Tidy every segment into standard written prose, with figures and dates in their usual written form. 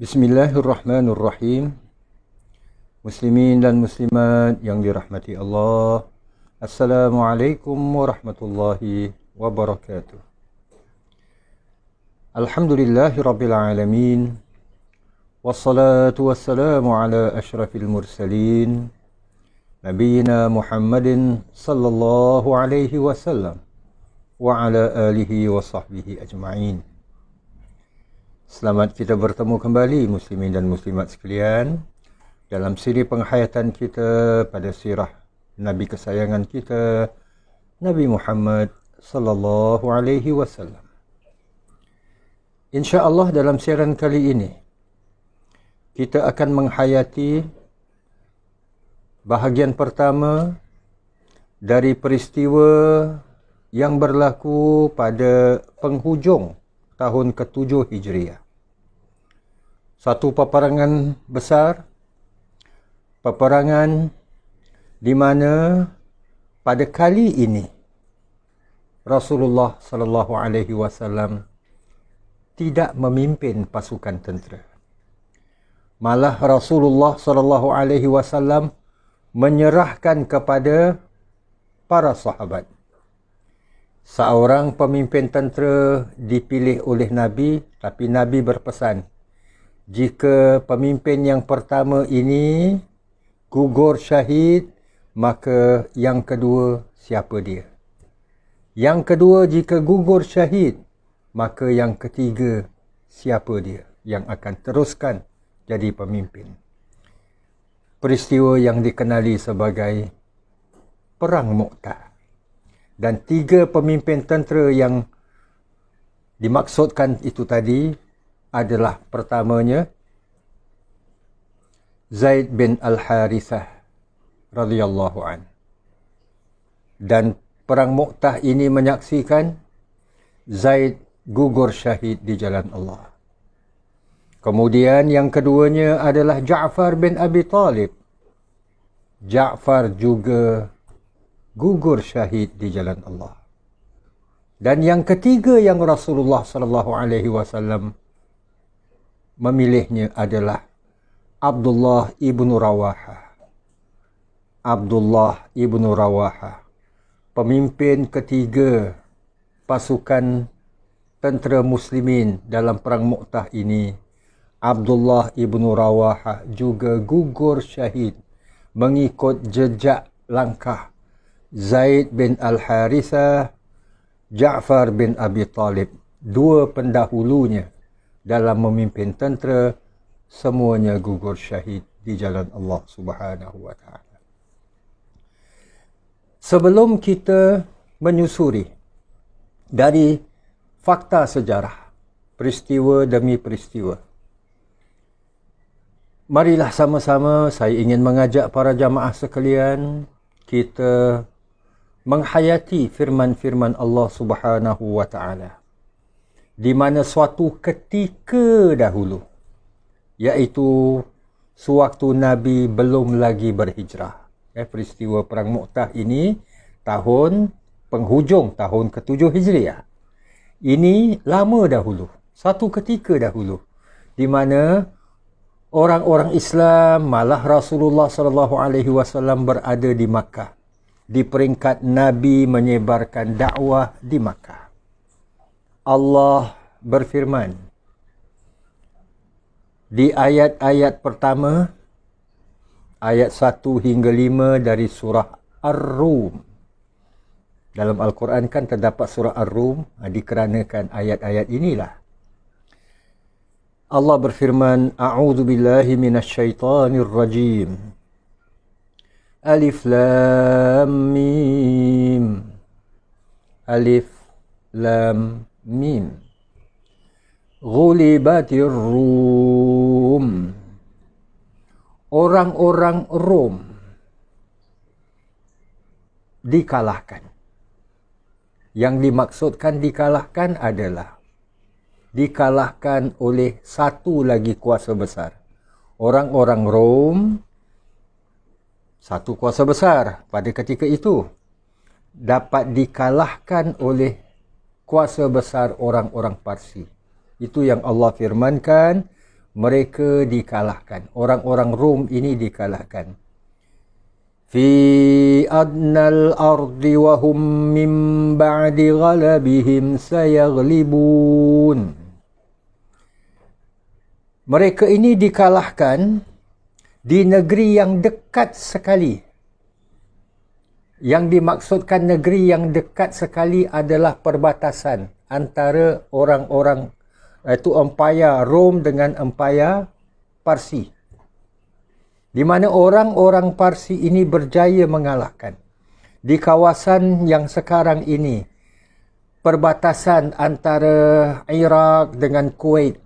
Bismillahirrahmanirrahim. Muslimin dan muslimat yang dirahmati Allah, Assalamualaikum warahmatullahi wabarakatuh. Alhamdulillahirabbil alamin. Wassalatu wassalamu ala asyrafil mursalin, Nabiyyina Muhammadin sallallahu alaihi wasallam wa ala alihi wa sahbihi ajma'in. Selamat kita bertemu kembali muslimin dan muslimat sekalian dalam siri penghayatan kita pada sirah Nabi kesayangan kita, Nabi Muhammad sallallahu alaihi wasallam. Insya-Allah dalam siaran kali ini kita akan menghayati bahagian pertama dari peristiwa yang berlaku pada penghujung tahun ke-7 Hijriah. Satu peperangan besar, peperangan di mana pada kali ini Rasulullah sallallahu alaihi wasallam tidak memimpin pasukan tentera. Malah Rasulullah sallallahu alaihi wasallam menyerahkan kepada para sahabat. Seorang pemimpin tentera dipilih oleh Nabi, tapi Nabi berpesan, jika pemimpin yang pertama ini gugur syahid, maka yang kedua siapa dia? Yang kedua jika gugur syahid, maka yang ketiga siapa dia yang akan teruskan jadi pemimpin? Peristiwa yang dikenali sebagai Perang Mu'tah. Dan 3 pemimpin tentera yang dimaksudkan itu tadi adalah pertamanya Zaid bin Al-Harithah radhiyallahu an. Dan Perang Mu'tah ini menyaksikan Zaid gugur syahid di jalan Allah. Kemudian yang keduanya adalah Ja'far bin Abi Talib. Ja'far juga gugur syahid di jalan Allah. Dan yang ketiga yang Rasulullah sallallahu alaihi wasallam memilihnya adalah Abdullah ibnu Rawaha. Abdullah ibnu Rawaha, pemimpin ketiga pasukan tentera muslimin dalam Perang Mu'tah ini. Abdullah ibnu Rawaha juga gugur syahid mengikut jejak langkah Zaid bin Al-Harithah, Ja'far bin Abi Talib, 2 pendahulunya dalam memimpin tentera, semuanya gugur syahid di jalan Allah Subhanahu wa taala. Sebelum kita menyusuri dari fakta sejarah, peristiwa demi peristiwa, marilah sama-sama saya ingin mengajak para jamaah sekalian kita menghayati firman-firman Allah Subhanahu wa taala di mana suatu ketika dahulu, iaitu sewaktu Nabi belum lagi berhijrah. Peristiwa Perang Mu'tah ini penghujung tahun ke-7 Hijriah. Ini lama dahulu, satu ketika dahulu, di mana orang-orang Islam, malah Rasulullah sallallahu alaihi wasallam berada di Makkah, di peringkat Nabi menyebarkan dakwah di Makkah. Allah berfirman di ayat-ayat pertama, ayat 1 hingga 5 dari surah Ar-Rum. Dalam Al-Quran kan terdapat surah Ar-Rum, dikarenakan ayat-ayat inilah Allah berfirman, A'udzu billahi minasyaitonir rajim. Alif Lam Mim. Alif Lam Mim. Ghulibatir Rum. Orang-orang Rom dikalahkan. Yang dimaksudkan dikalahkan adalah dikalahkan oleh satu lagi kuasa besar. Orang-orang Rom, satu kuasa besar pada ketika itu, dapat dikalahkan oleh kuasa besar orang-orang Parsi. Itu yang Allah firmankan, mereka dikalahkan. Orang-orang Rom ini dikalahkan. Fi adnal ardi wa hum min ba'di ghalabihim sayaghlibun. Mereka ini dikalahkan di negeri yang dekat sekali. Yang dimaksudkan negeri yang dekat sekali adalah perbatasan antara orang-orang, iaitu Empire Rom dengan Empire Parsi. Di mana orang-orang Parsi ini berjaya mengalahkan. Di kawasan yang sekarang ini, perbatasan antara Iraq dengan Kuwait,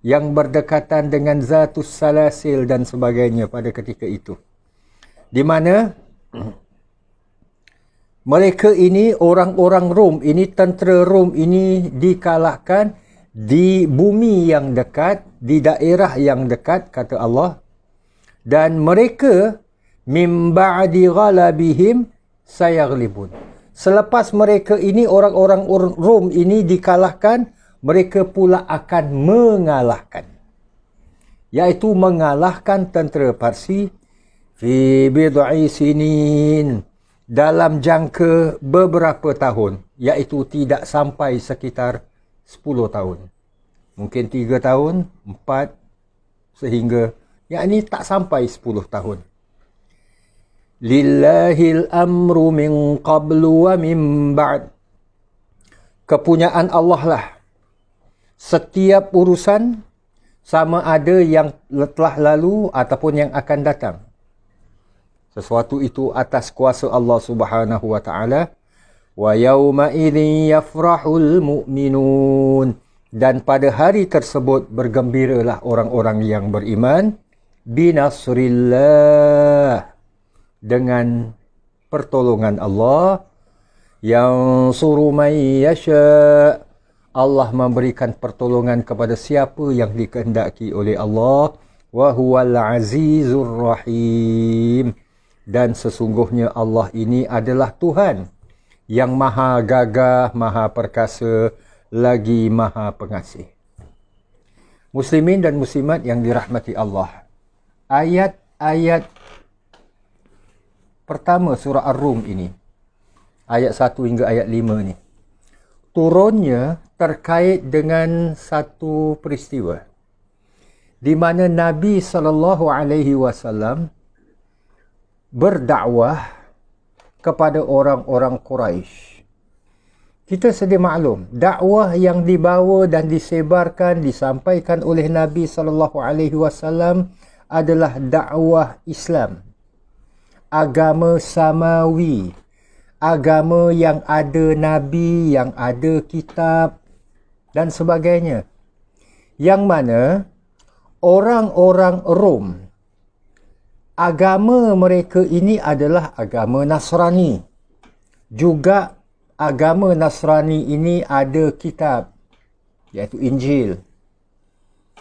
yang berdekatan dengan Zatus Salasil dan sebagainya pada ketika itu. Di mana mereka ini, orang-orang Rom ini, tentera Rom ini dikalahkan di bumi yang dekat, di daerah yang dekat, kata Allah. Dan mereka mim ba'di ghalabihim sayaghlibun. Selepas mereka ini, orang-orang Rom ini dikalahkan, mereka pula akan mengalahkan. Iaitu mengalahkan tentera Parsi fi bid'i sinin, dalam jangka beberapa tahun, iaitu tidak sampai sekitar 10 tahun. Mungkin 3 tahun, 4, sehingga yakni tak sampai 10 tahun. Lillahil amru min qablu wa min ba'd. Kepunyaan Allah lah setiap urusan, sama ada yang telah lalu ataupun yang akan datang. Sesuatu itu atas kuasa Allah Subhanahu wa taala. Wa yauma idzin yafrahul mu'minun. Dan pada hari tersebut bergembiralah orang-orang yang beriman binasrillah, dengan pertolongan Allah. Yansuru man yasha, Allah memberikan pertolongan kepada siapa yang dikehendaki oleh Allah. Wa huwal azizur rahim, dan sesungguhnya Allah ini adalah Tuhan yang maha gagah, maha perkasa, lagi maha pengasih. Muslimin dan muslimat yang dirahmati Allah, ayat-ayat pertama surah Ar-Rum ini, ayat 1 hingga ayat 5 ni, turunnya terkait dengan satu peristiwa di mana Nabi SAW berdakwah kepada orang-orang Quraisy. Kita sedia maklum, dakwah yang dibawa dan disebarkan, disampaikan oleh Nabi SAW adalah dakwah Islam, agama samawi, agama yang ada Nabi, yang ada kitab dan sebagainya. Yang mana orang-orang Rom, agama mereka ini adalah agama Nasrani. Juga agama Nasrani ini ada kitab, iaitu Injil.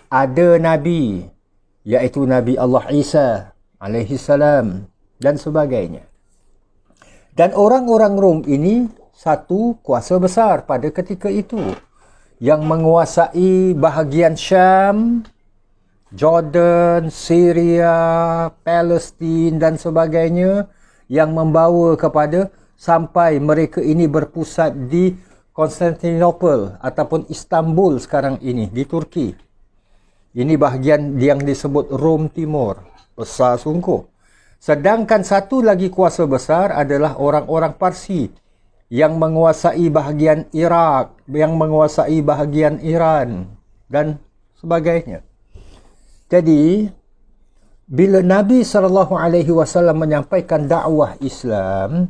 Ada Nabi, iaitu Nabi Allah Isa alaihi salam dan sebagainya. Dan orang-orang Rom ini satu kuasa besar pada ketika itu yang menguasai bahagian Syam, Jordan, Syria, Palestin dan sebagainya, yang membawa kepada sampai mereka ini berpusat di Constantinople ataupun Istanbul sekarang ini di Turki. Ini bahagian yang disebut Rom Timur, besar sungguh. Sedangkan satu lagi kuasa besar adalah orang-orang Parsi yang menguasai bahagian Iraq, yang menguasai bahagian Iran dan sebagainya. Jadi, bila Nabi SAW menyampaikan dakwah Islam,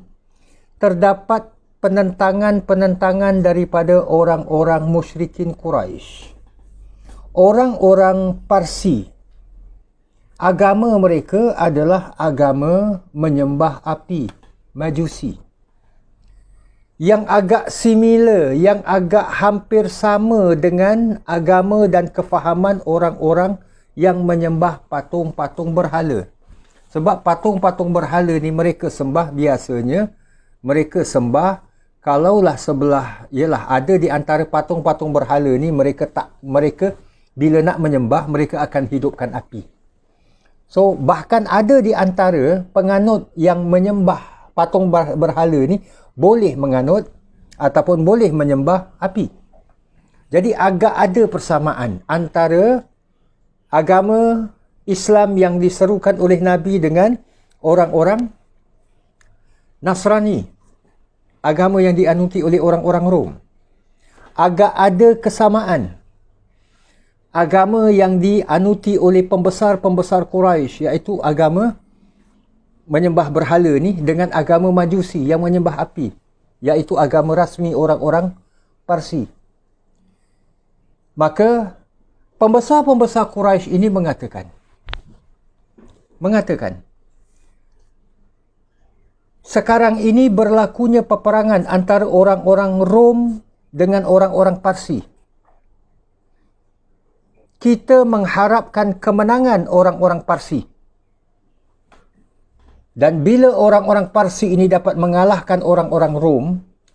terdapat penentangan-penentangan daripada orang-orang musyrikin Quraisy. Orang-orang Parsi, agama mereka adalah agama menyembah api, Majusi. Yang agak similar, yang agak hampir sama dengan agama dan kefahaman orang-orang yang menyembah patung-patung berhala. Sebab patung-patung berhala ni mereka sembah biasanya, mereka sembah kalaulah sebelah, ialah ada di antara patung-patung berhala ni mereka bila nak menyembah mereka akan hidupkan api. So bahkan ada di antara penganut yang menyembah patung berhala ni boleh menganut ataupun boleh menyembah api. Jadi agak ada persamaan antara agama Islam yang diserukan oleh Nabi dengan orang-orang Nasrani, agama yang dianuti oleh orang-orang Rom. Agak ada kesamaan agama yang dianuti oleh pembesar-pembesar Quraisy, iaitu agama menyembah berhala ni, dengan agama Majusi yang menyembah api, iaitu agama rasmi orang-orang Parsi. Maka pembesar-pembesar Quraisy ini mengatakan sekarang ini berlakunya peperangan antara orang-orang Rom dengan orang-orang Parsi. Kita mengharapkan kemenangan orang-orang Parsi. Dan bila orang-orang Parsi ini dapat mengalahkan orang-orang Rom,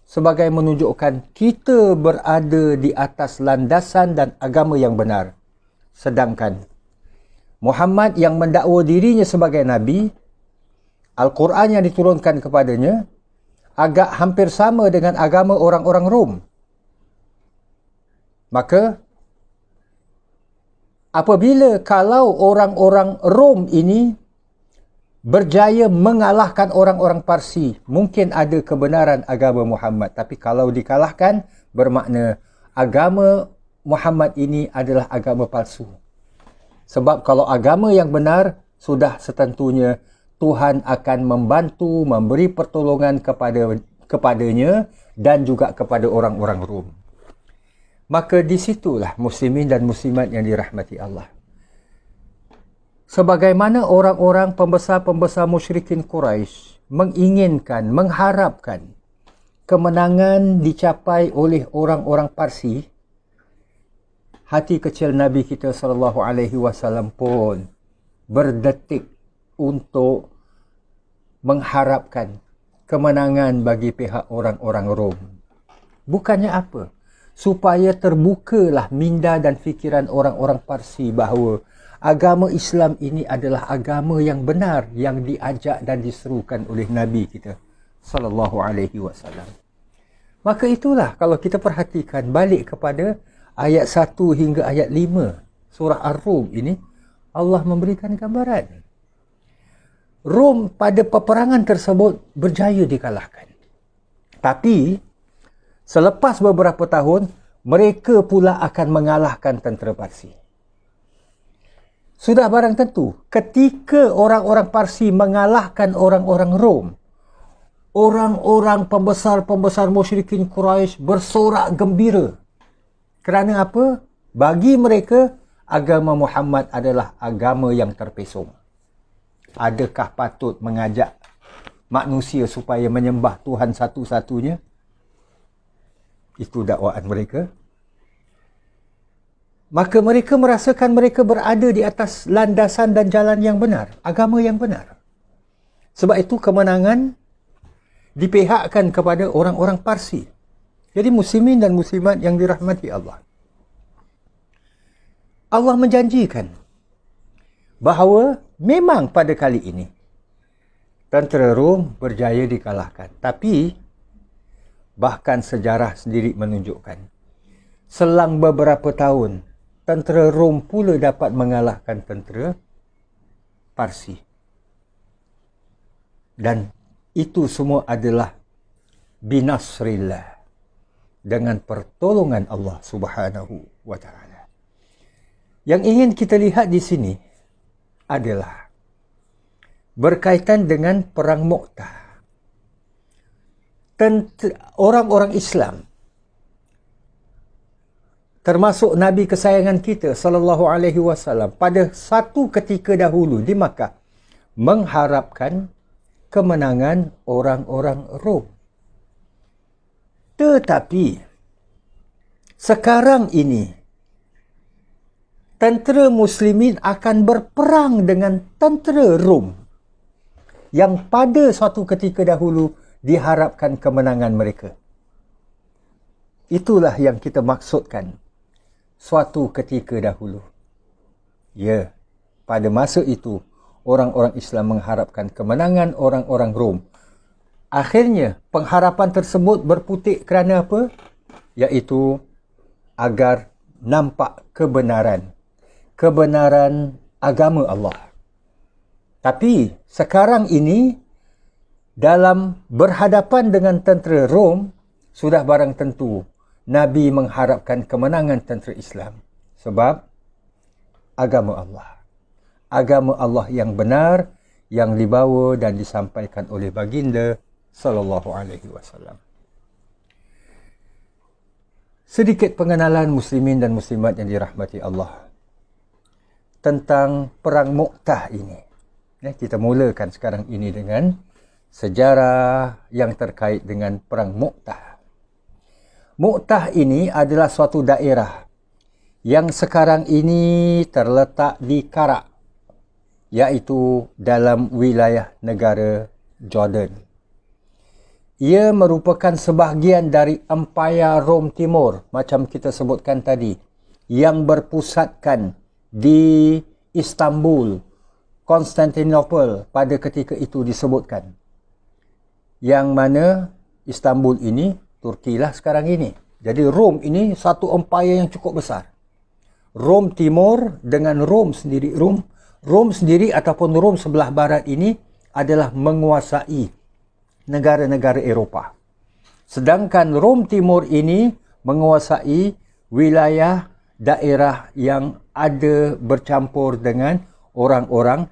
sebagai menunjukkan kita berada di atas landasan dan agama yang benar. Sedangkan Muhammad yang mendakwa dirinya sebagai Nabi, Al-Quran yang diturunkan kepadanya, agak hampir sama dengan agama orang-orang Rom. Maka apabila kalau orang-orang Rom ini berjaya mengalahkan orang-orang Parsi, mungkin ada kebenaran agama Muhammad. Tapi kalau dikalahkan, bermakna agama Muhammad ini adalah agama palsu. Sebab kalau agama yang benar, sudah setentunya Tuhan akan membantu, memberi pertolongan kepadanya dan juga kepada orang-orang Rom. Maka disitulah muslimin dan muslimat yang dirahmati Allah. Sebagaimana orang-orang pembesar-pembesar musyrikin Quraisy menginginkan, mengharapkan kemenangan dicapai oleh orang-orang Parsi, hati kecil Nabi kita SAW pun berdetik untuk mengharapkan kemenangan bagi pihak orang-orang Rom. Bukannya apa? Supaya terbukalah minda dan fikiran orang-orang Parsi bahawa agama Islam ini adalah agama yang benar, yang diajak dan diserukan oleh Nabi kita sallallahu alaihi wasallam. Maka itulah kalau kita perhatikan balik kepada ayat 1 hingga ayat 5 surah Ar-Rum ini, Allah memberikan gambaran. Rom pada peperangan tersebut berjaya dikalahkan. Tapi selepas beberapa tahun, mereka pula akan mengalahkan tentera Parsi. Sudah barang tentu, ketika orang-orang Parsi mengalahkan orang-orang Rom, orang-orang pembesar-pembesar musyrikin Quraisy bersorak gembira. Kerana apa? Bagi mereka, agama Muhammad adalah agama yang terpesong. Adakah patut mengajak manusia supaya menyembah Tuhan satu-satunya? Itu dakwaan mereka. Maka mereka merasakan mereka berada di atas landasan dan jalan yang benar, agama yang benar. Sebab itu kemenangan dipihakkan kepada orang-orang Parsi. Jadi muslimin dan muslimat yang dirahmati Allah, Allah menjanjikan bahawa memang pada kali ini tentera Rom berjaya dikalahkan. Tapi bahkan sejarah sendiri menunjukkan selang beberapa tahun tentera Rom pula dapat mengalahkan tentera Parsi. Dan itu semua adalah binasrillah, dengan pertolongan Allah Subhanahu wa taala. Yang ingin kita lihat di sini adalah berkaitan dengan perang Mu'tah. Orang-orang Islam, termasuk Nabi kesayangan kita sallallahu alaihi wasallam, pada satu ketika dahulu di Makkah mengharapkan kemenangan orang-orang Rom. Tetapi sekarang ini tentera muslimin akan berperang dengan tentera Rom yang pada suatu ketika dahulu diharapkan kemenangan mereka. Itulah yang kita maksudkan, suatu ketika dahulu. Ya, pada masa itu orang-orang Islam mengharapkan kemenangan orang-orang Rom. Akhirnya pengharapan tersebut berputik kerana apa? Iaitu agar nampak kebenaran agama Allah. Tapi sekarang ini dalam berhadapan dengan tentera Rom, sudah barang tentu Nabi mengharapkan kemenangan tentera Islam. Sebab agama Allah yang benar, yang dibawa dan disampaikan oleh baginda sallallahu alaihi wasallam. Sedikit pengenalan muslimin dan muslimat yang dirahmati Allah tentang perang Mu'tah ini. Kita mulakan sekarang ini dengan sejarah yang terkait dengan perang Mu'tah. Mu'tah ini adalah suatu daerah yang sekarang ini terletak di Karak, iaitu dalam wilayah negara Jordan. Ia merupakan sebahagian dari Empayar Rom Timur, macam kita sebutkan tadi, yang berpusatkan di Istanbul, Konstantinopel pada ketika itu disebutkan. Yang mana Istanbul ini, Turki lah sekarang ini. Jadi Rom ini satu empayar yang cukup besar. Rom Timur dengan Rom sendiri. Rom sendiri ataupun Rom sebelah barat ini adalah menguasai negara-negara Eropah. Sedangkan Rom Timur ini menguasai wilayah daerah yang ada bercampur dengan orang-orang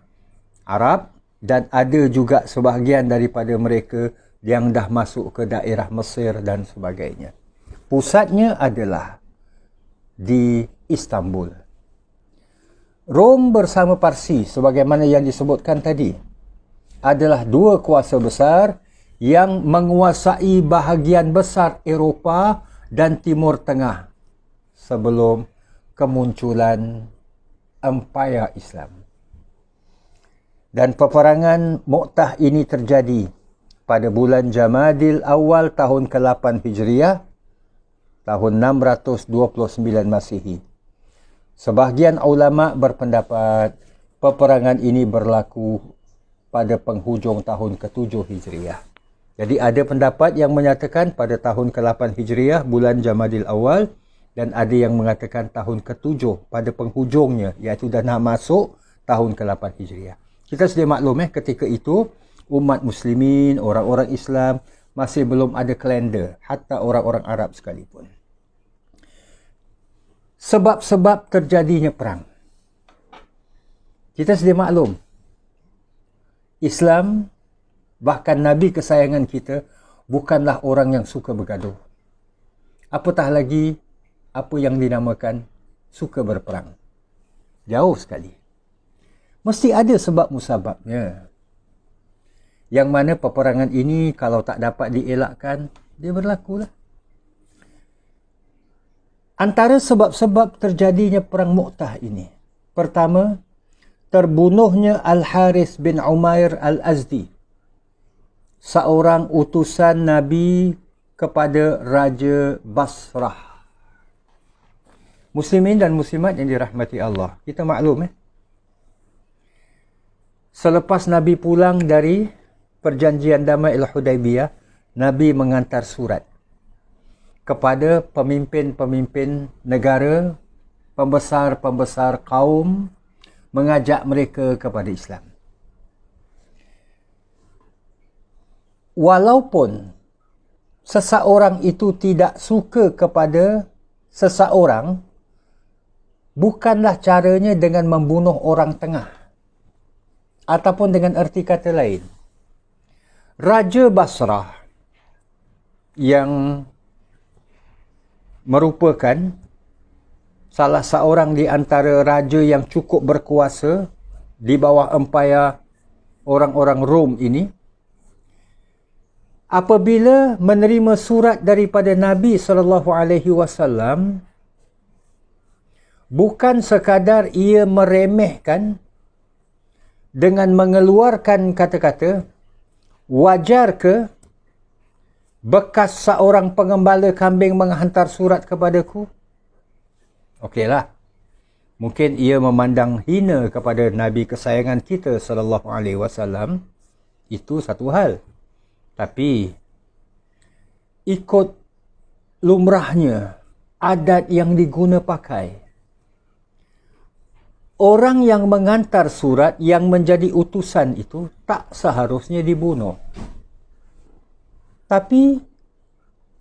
Arab, dan ada juga sebahagian daripada mereka yang dah masuk ke daerah Mesir dan sebagainya. Pusatnya adalah di Istanbul. Rom bersama Parsi, sebagaimana yang disebutkan tadi, adalah dua kuasa besar yang menguasai bahagian besar Eropah dan Timur Tengah sebelum kemunculan Empayar Islam. Dan peperangan Mu'tah ini terjadi pada bulan Jamadil Awal tahun ke-8 Hijriah, tahun 629 Masihi. Sebahagian ulama berpendapat peperangan ini berlaku pada penghujung tahun ke-7 Hijriah. Jadi ada pendapat yang menyatakan pada tahun ke-8 Hijriah, bulan Jamadil Awal, dan ada yang mengatakan tahun ke-7 pada penghujungnya, iaitu dah nak masuk tahun ke-8 Hijriah. Kita sedia maklum ketika itu umat muslimin, orang-orang Islam masih belum ada kalender, hatta orang-orang Arab sekalipun. Sebab-sebab terjadinya perang. Kita sedia maklum, Islam, bahkan Nabi kesayangan kita, bukanlah orang yang suka bergaduh. Apatah lagi apa yang dinamakan suka berperang. Jauh sekali. Mesti ada sebab musababnya. Yang mana peperangan ini kalau tak dapat dielakkan, dia berlakulah. Antara sebab-sebab terjadinya perang Mu'tah ini. Pertama, terbunuhnya Al-Harith bin Umair Al-Azdi, seorang utusan Nabi kepada Raja Basrah. Muslimin dan muslimat yang dirahmati Allah, kita maklum selepas Nabi pulang dari perjanjian damai Al-Hudaibiyah, Nabi mengantar surat kepada pemimpin-pemimpin negara, pembesar-pembesar kaum, mengajak mereka kepada Islam. Walaupun seseorang itu tidak suka kepada seseorang, bukanlah caranya dengan membunuh orang tengah ataupun dengan erti kata lain, Raja Basrah yang merupakan salah seorang di antara raja yang cukup berkuasa di bawah empayar orang-orang Rom ini, apabila menerima surat daripada Nabi SAW, bukan sekadar ia meremehkan dengan mengeluarkan kata-kata, wajar ke bekas seorang pengembala kambing menghantar surat kepadaku? Okeylah. Mungkin ia memandang hina kepada Nabi kesayangan kita sallallahu alaihi wasallam. Itu satu hal. Tapi ikut lumrahnya adat yang diguna pakai, orang yang mengantar surat yang menjadi utusan itu tak seharusnya dibunuh. Tapi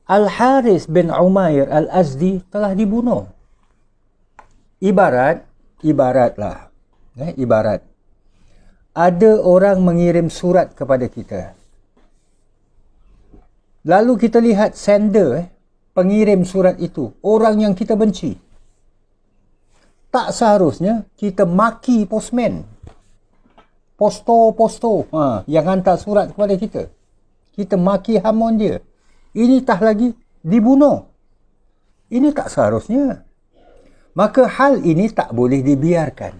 Al-Haris bin Umair Al-Azdi telah dibunuh. Ibarat ada orang mengirim surat kepada kita. Lalu kita lihat sender, pengirim surat itu, orang yang kita benci. Tak seharusnya kita maki postman, posto yang hantar surat kepada kita. Kita maki hamun dia. Ini tak lagi dibunuh. Ini tak seharusnya. Maka hal ini tak boleh dibiarkan.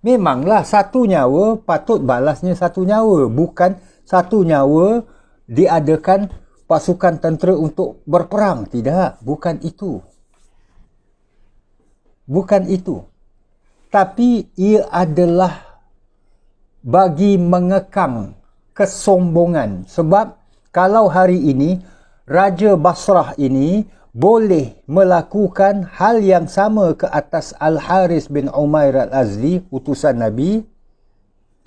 Memanglah satu nyawa patut balasnya satu nyawa. Bukan satu nyawa diadakan pasukan tentera untuk berperang. Tidak, bukan itu. Bukan itu. Tapi ia adalah bagi mengekang kesombongan. Sebab kalau hari ini Raja Basrah ini boleh melakukan hal yang sama ke atas Al-Haris bin Umair Al-Azdi, utusan Nabi,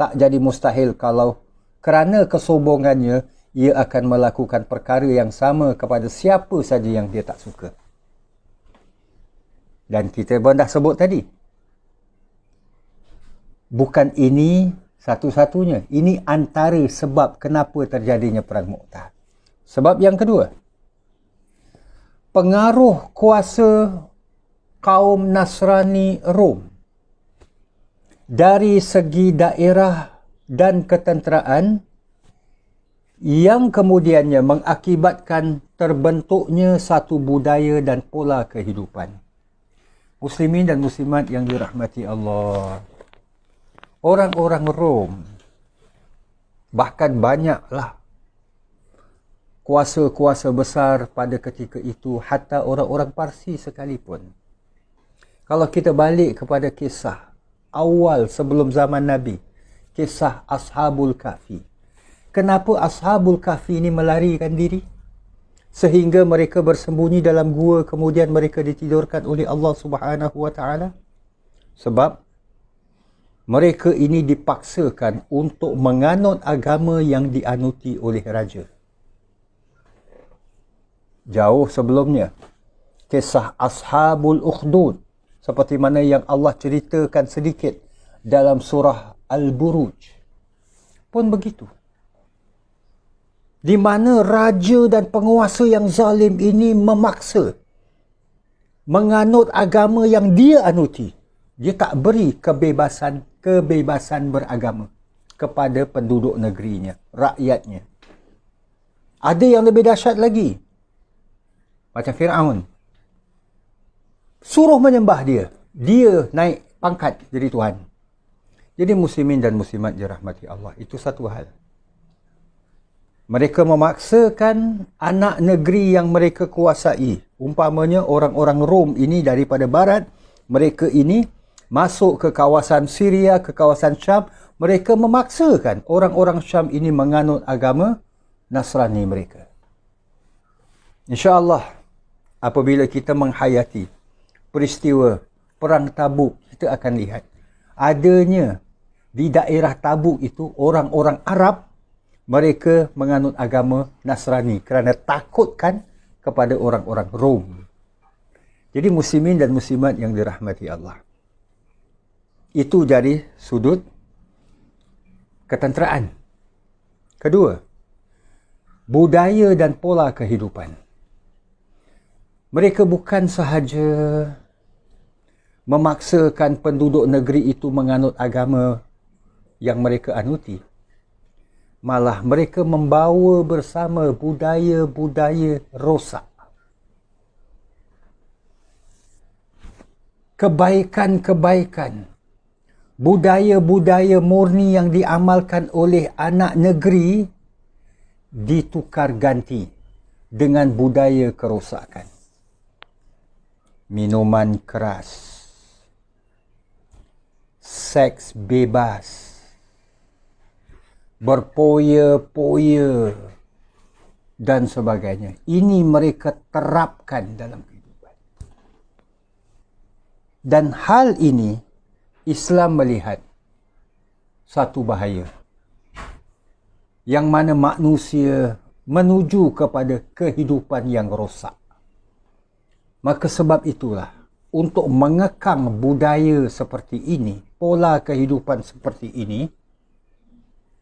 tak jadi mustahil kalau kerana kesombongannya ia akan melakukan perkara yang sama kepada siapa saja yang dia tak suka. Dan kita pun dah sebut tadi, bukan ini satu-satunya. Ini antara sebab kenapa terjadinya Perang Mu'tah. Sebab yang kedua, pengaruh kuasa kaum Nasrani Rom dari segi daerah dan ketenteraan yang kemudiannya mengakibatkan terbentuknya satu budaya dan pola kehidupan. Muslimin dan muslimat yang dirahmati Allah, orang-orang Rom, bahkan banyaklah kuasa-kuasa besar pada ketika itu, hatta orang-orang Parsi sekalipun. Kalau kita balik kepada kisah awal sebelum zaman Nabi, kisah Ashabul Kahfi. Kenapa Ashabul Kahfi ini melarikan diri? Sehingga mereka bersembunyi dalam gua, kemudian mereka ditidurkan oleh Allah Subhanahu wa taala. Sebab mereka ini dipaksakan untuk menganut agama yang dianuti oleh raja. Jauh sebelumnya, kisah Ashabul Ukhdud, seperti mana yang Allah ceritakan sedikit dalam surah Al-Buruj, pun begitu. Di mana raja dan penguasa yang zalim ini memaksa menganut agama yang dia anuti. Dia tak beri kebebasan beragama kepada penduduk negerinya, rakyatnya. Ada yang lebih dahsyat lagi. Macam Fir'aun. Suruh menyembah dia. Dia naik pangkat jadi Tuhan. Jadi muslimin dan muslimat dirahmati Allah, itu satu hal. Mereka memaksakan anak negeri yang mereka kuasai. Umpamanya orang-orang Rom ini daripada barat, mereka ini masuk ke kawasan Syria, ke kawasan Syam. Mereka memaksakan orang-orang Syam ini menganut agama Nasrani mereka. InsyaAllah, apabila kita menghayati peristiwa Perang Tabuk, kita akan lihat adanya di daerah Tabuk itu orang-orang Arab, mereka menganut agama Nasrani kerana takutkan kepada orang-orang Rom. Jadi muslimin dan muslimat yang dirahmati Allah, itu dari sudut ketenteraan. Kedua, budaya dan pola kehidupan. Mereka bukan sahaja memaksakan penduduk negeri itu menganut agama yang mereka anuti. Malah mereka membawa bersama budaya-budaya rosak. Kebaikan-kebaikan, budaya-budaya murni yang diamalkan oleh anak negeri ditukar ganti dengan budaya kerosakan. Minuman keras, seks bebas, berpoya-poya dan sebagainya. Ini mereka terapkan dalam kehidupan. Dan hal ini Islam melihat satu bahaya yang mana manusia menuju kepada kehidupan yang rosak. Maka sebab itulah, untuk mengekang budaya seperti ini, pola kehidupan seperti ini,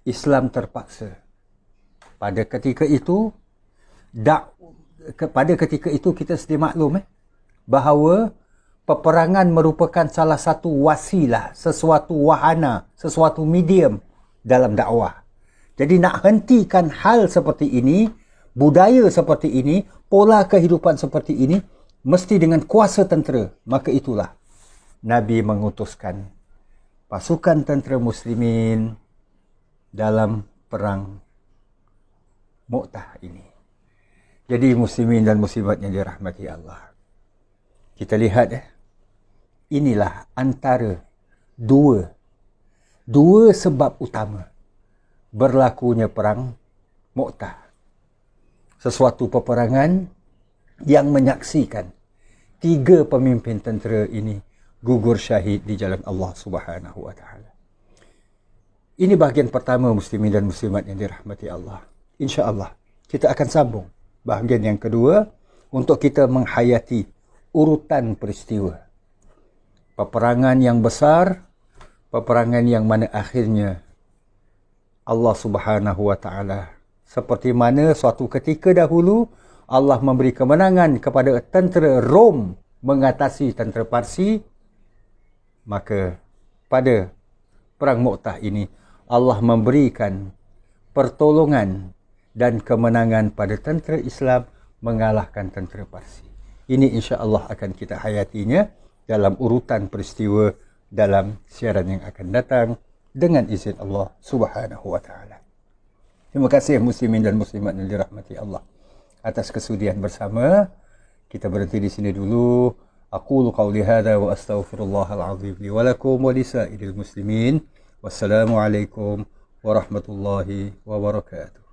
Islam terpaksa. Pada ketika itu kita sedia maklum bahawa peperangan merupakan salah satu wasilah, sesuatu wahana, sesuatu medium dalam dakwah. Jadi nak hentikan hal seperti ini, budaya seperti ini, pola kehidupan seperti ini, mesti dengan kuasa tentera. Maka itulah Nabi mengutuskan pasukan tentera muslimin dalam perang Mu'tah ini. Jadi muslimin dan muslimat yang dirahmati Allah, kita lihat inilah antara dua sebab utama berlakunya perang Mu'tah. Sesuatu peperangan yang menyaksikan 3 pemimpin tentera ini gugur syahid di jalan Allah Subhanahu wa taala. Ini bahagian pertama muslimin dan muslimat yang dirahmati Allah. Insya-Allah kita akan sambung bahagian yang kedua untuk kita menghayati urutan peristiwa. Peperangan yang besar, peperangan yang mana akhirnya Allah Subhanahu wa taala, seperti mana suatu ketika dahulu Allah memberi kemenangan kepada tentera Rom mengatasi tentera Parsi, maka pada perang Mu'tah ini Allah memberikan pertolongan dan kemenangan pada tentera Islam mengalahkan tentera Parsi. Ini insya-Allah akan kita hayatinya dalam urutan peristiwa dalam siaran yang akan datang dengan izin Allah Subhanahu wa taala. Terima kasih muslimin dan muslimat yang dirahmati Allah atas kesudian bersama. Kita berhenti di sini dulu. Aqulu qawli hadza wa astaghfirullahal azim li wa lakum wa lisairil muslimin. Wassalamu alaikum warahmatullahi wabarakatuh.